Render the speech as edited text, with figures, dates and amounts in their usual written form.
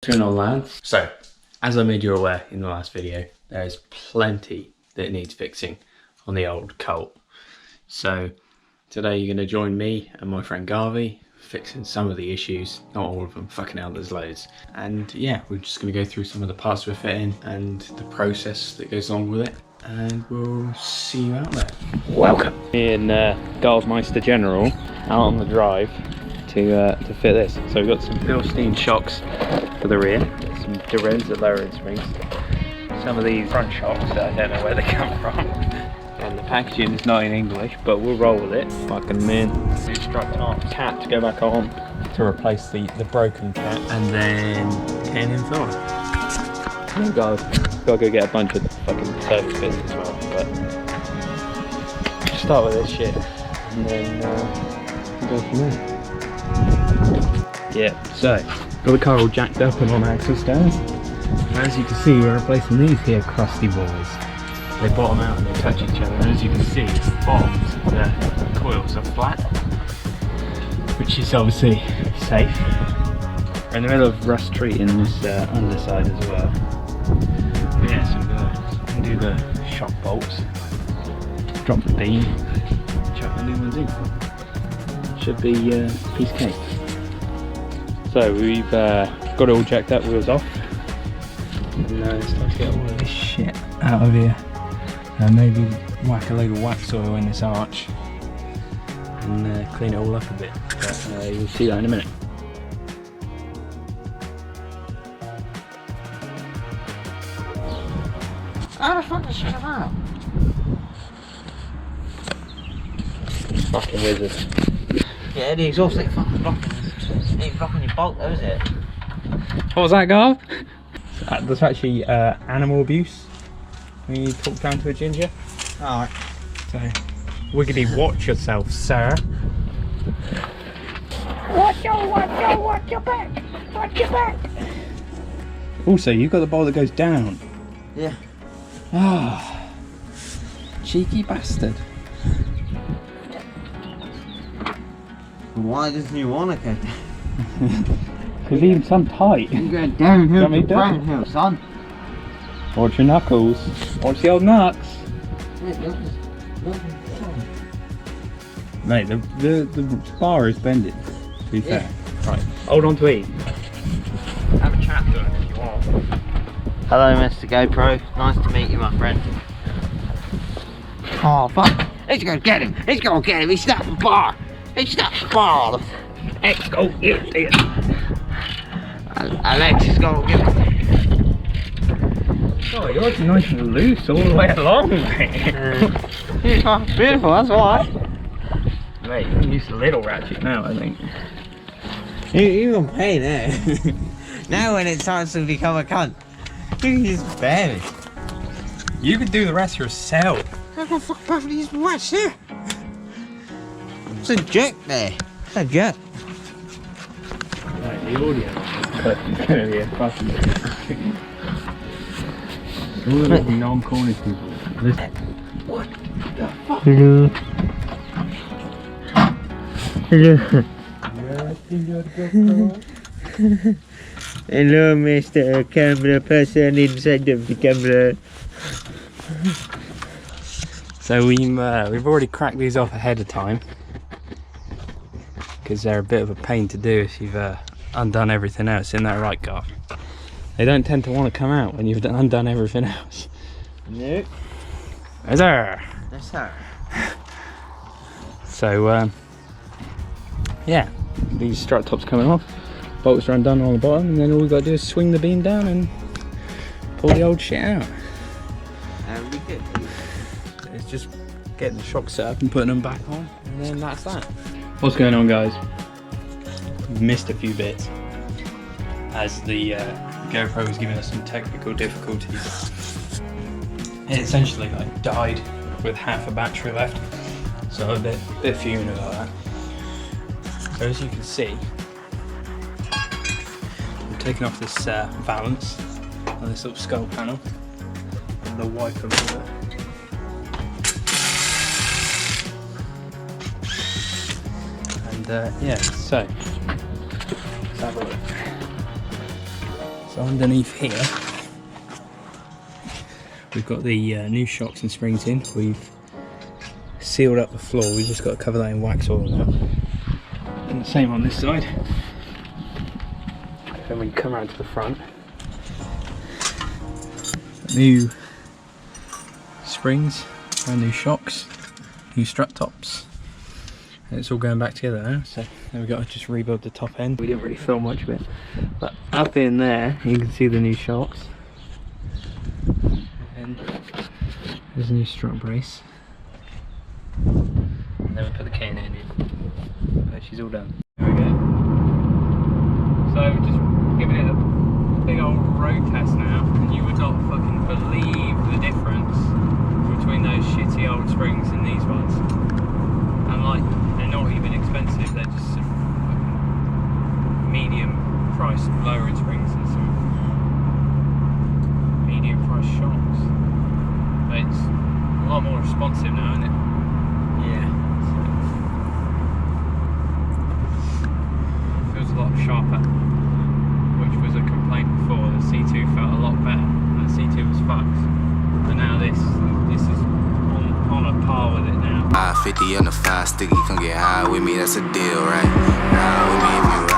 What's going on, lads? So, as I made you aware in the last video, there is plenty that needs fixing on the old Colt. So today you're going to join me and my friend Garvey fixing some of the issues, not all of them, fucking hell there's loads. And yeah, we're just going to go through some of the parts we're fitting and the process that goes along with it, and we'll see you out there. Welcome! Me and Meister General out on the drive to fit this. So we've got some Bilstein shocks for the rear, some Dereza lowering springs, some of these front shocks that I don't know where they come from, and the packaging is not in English, but we'll roll with it. Fucking min. New strut top, cap to go back on to replace the broken cap, and then tin and filler. And gotta go get a bunch of the fucking service bits as well, but start with this shit and then go from there. Yeah, so got the car all jacked up and on axle stands. As you can see, we're replacing these here crusty boys. They bottom out and they touch each other, and as you can see, the bottoms of the coils are flat, which is obviously safe. We're in the middle of rust treating this underside as well. But yeah, so we're going to do the shock bolts, drop the beam, chuck the new ones in. Should be piece of cake. So we've got it all jacked up, wheels off, and it's time to get all of this shit out of here, and maybe whack a load of wax oil in this arch and clean it all up a bit, but you'll see that in a minute. How the fuck does she come out? Fucking wizard. Yeah, the exhaust ain't fucking blocking. Ain't blocking your bolt though, is it? What was that, Garv? That's actually animal abuse when you talk down to a ginger. Alright. So, wiggity watch yourself, sir. Watch your back! Watch your back! Also, you've got the bolt that goes down. Yeah. Ah, cheeky bastard. Why doesn't you want to go down? Because even some tight. You're going downhill to downhill, son. Watch your knuckles. Watch the old nuts. Mate, the bar is bending, to be fair. Right, hold on to eat. Have a chat to him if you want. Hello, Mr. GoPro. Nice to meet you, my friend. Oh, fuck. He's going to get him. He's going to get him. He snapped the bar. He snapped the bar. Let's go get it. Alex is going to get it. Oh, you're nice and loose all the way along, mate. Oh, beautiful, that's why. Mate, you can use the little ratchet now, I think. You can pay there. Now when it starts to become a cunt, you can use barely. You could do the rest yourself. I can fuck both of these rats here. It's a jerk there. It's a jerk. Right, the audio is going to be a fucking all the little non-corner people. Listen. What the fuck? Hello. Hello. Hello, Mr. Camera person inside of the camera. So we've already cracked these off ahead of time because they're a bit of a pain to do if you've undone everything else. Isn't that right, Garth? They don't tend to want to come out when you've undone everything else. Nope. Yes, sir. Yes, sir. So yeah, these strut tops coming off, bolts are undone on the bottom, and then all we've got to do is swing the beam down and pull the old shit out. That'll be good. It's just getting the shocks set up and putting them back on, and then that's that. What's going on, guys? Missed a few bits as the GoPro was giving us some technical difficulties. It essentially died with half a battery left, so a bit fuming about that. So as you can see, I'm taking off this valance on this little skull panel and the wiper motor. And yeah, so let's have a look. So underneath here, we've got the new shocks and springs in. We've sealed up the floor. We've just got to cover that in wax oil now. And the same on this side. Then when you come around to the front, new springs, brand new shocks, new strut tops. And it's all going back together now, so now we've got to just rebuild the top end. We didn't really film much of it, but up in there you can see the new shocks. And there's a new strut brace. And then we put the K&N in. But she's all done. There we go. So we're just giving it a big old road test now, and you would not fucking believe the difference between those shitty old springs and these ones. And like, they're not even expensive, they're just sort of fucking medium priced lowering springs and some medium priced shocks. But it's a lot more responsive now, isn't it? Yeah. So, feels a lot sharper, which was a complaint before. The C2 felt a lot better, and the C2 was fucked. But now this is on a par with it now. 50 on the 5 sticky, come get high with me, that's a deal, right? Ride with me if you ride.